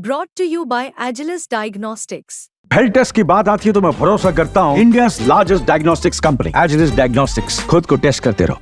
Brought to you by Agilus Diagnostics. Health test की बात आती है तो मैं भरोसा करता हूँ India largest diagnostics company Agilus diagnostics. खुद को टेस्ट करते रहो।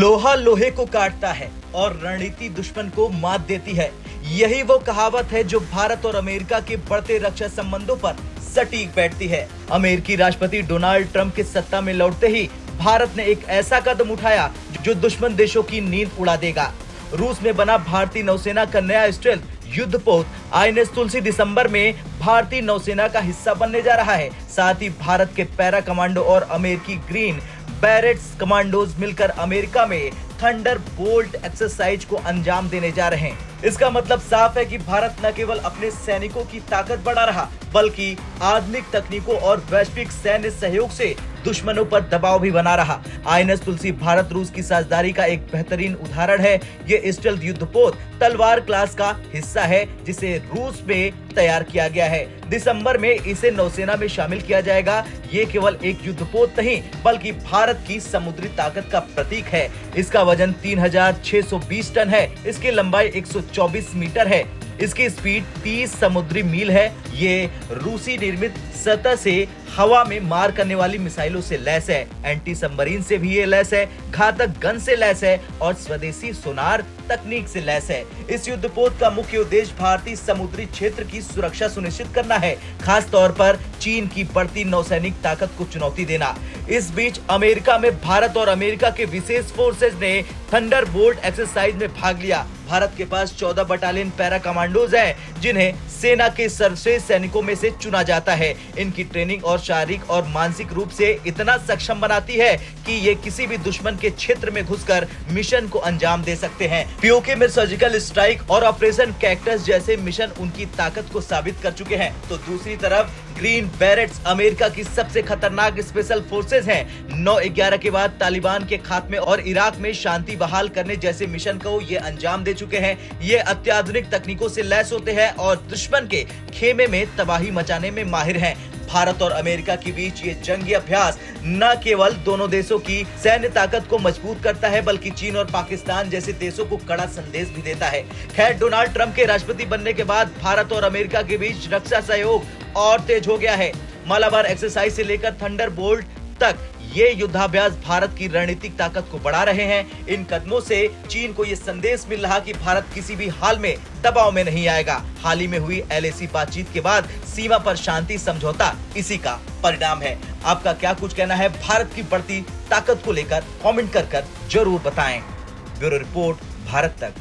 लोहा लोहे को काटता है और रणनीति दुश्मन को मात देती है। यही वो कहावत है जो भारत और अमेरिका के बढ़ते रक्षा संबंधों पर सटीक बैठती है। अमेरिकी राष्ट्रपति डोनाल्ड ट्रंप के सत्ता में लौटते ही भारत ने एक ऐसा कदम उठाया जो दुश्मन देशों की नींद उड़ा देगा। रूस में बना भारतीय नौसेना का नया स्टेल्थ युद्धपोत आईएनएस तुलसी दिसंबर में भारतीय नौसेना का हिस्सा बनने जा रहा है। साथ ही भारत के पैरा कमांडो और अमेरिकी ग्रीन बैरेट्स कमांडोज मिलकर अमेरिका में थंडर बोल्ट एक्सरसाइज को अंजाम देने जा रहे हैं। इसका मतलब साफ है कि भारत न केवल अपने सैनिकों की ताकत बढ़ा रहा बल्कि आधुनिक तकनीकों और वैश्विक सैन्य सहयोग से दुश्मनों पर दबाव भी बना रहा। आईएनएस तुलसी भारत रूस की साझेदारी का एक बेहतरीन उदाहरण है। ये स्टेल्थ युद्धपोत तलवार क्लास का हिस्सा है जिसे रूस में तैयार किया गया है। दिसंबर में इसे नौसेना में शामिल किया जाएगा। ये केवल एक युद्धपोत नहीं बल्कि भारत की समुद्री ताकत का प्रतीक है। इसका वजन 3620 टन है। इसकी लंबाई 124 मीटर है। इसकी स्पीड 30 समुद्री मील है। ये रूसी निर्मित सतह से हवा में मार करने वाली मिसाइलों से लैस है। एंटी सबमरीन से भी ये लैस है, घातक गन से लैस है और स्वदेशी सोनार तकनीक से लैस है। इस युद्धपोत का मुख्य उद्देश्य भारतीय समुद्री क्षेत्र की सुरक्षा सुनिश्चित करना है, खास तौर पर चीन की बढ़ती नौसैनिक ताकत को चुनौती देना। इस बीच अमेरिका में भारत और अमेरिका के विशेष फोर्सेज ने थंडर बोल्ट एक्सरसाइज में भाग लिया। भारत के पास 14 बटालियन पैरा कमांडोज हैं, जिन्हें सेना के सर्वश्रेष्ठ सैनिकों में से चुना जाता है। इनकी ट्रेनिंग और शारीरिक और मानसिक रूप से इतना सक्षम बनाती है कि ये किसी भी दुश्मन के क्षेत्र में घुसकर मिशन को अंजाम दे सकते हैं। पीओके में सर्जिकल स्ट्राइक और ऑपरेशन कैक्टस जैसे मिशन उनकी ताकत को साबित कर चुके हैं। तो दूसरी तरफ ग्रीन बैरेट्स अमेरिका की सबसे खतरनाक स्पेशल फोर्सेज हैं। 9/11 के बाद तालिबान के खात्मे और इराक में शांति बहाल करने जैसे मिशन को ये अंजाम दे चुके हैं। ये अत्याधुनिक तकनीकों से लैस होते हैं और दुश्मन के खेमे में तबाही मचाने में माहिर हैं। भारत और अमेरिका के बीच ये जंगी अभ्यास न केवल दोनों देशों की सैन्य ताकत को मजबूत करता है बल्कि चीन और पाकिस्तान जैसे देशों को कड़ा संदेश भी देता है। खैर, डोनाल्ड ट्रंप के राष्ट्रपति बनने के बाद भारत और अमेरिका के बीच रक्षा सहयोग और तेज हो गया है। मालाबार एक्सरसाइज से लेकर थंडर बोल्ट तक ये युद्धाभ्यास भारत की रणनीतिक ताकत को बढ़ा रहे हैं। इन कदमों से चीन को ये संदेश मिल रहा कि भारत किसी भी हाल में दबाव में नहीं आएगा। हाल ही में हुई एलएसी बातचीत के बाद सीमा पर शांति समझौता इसी का परिणाम है। आपका क्या कुछ कहना है भारत की बढ़ती ताकत को लेकर? कमेंट कर जरूर बताएं। ब्यूरो रिपोर्ट, भारत तक।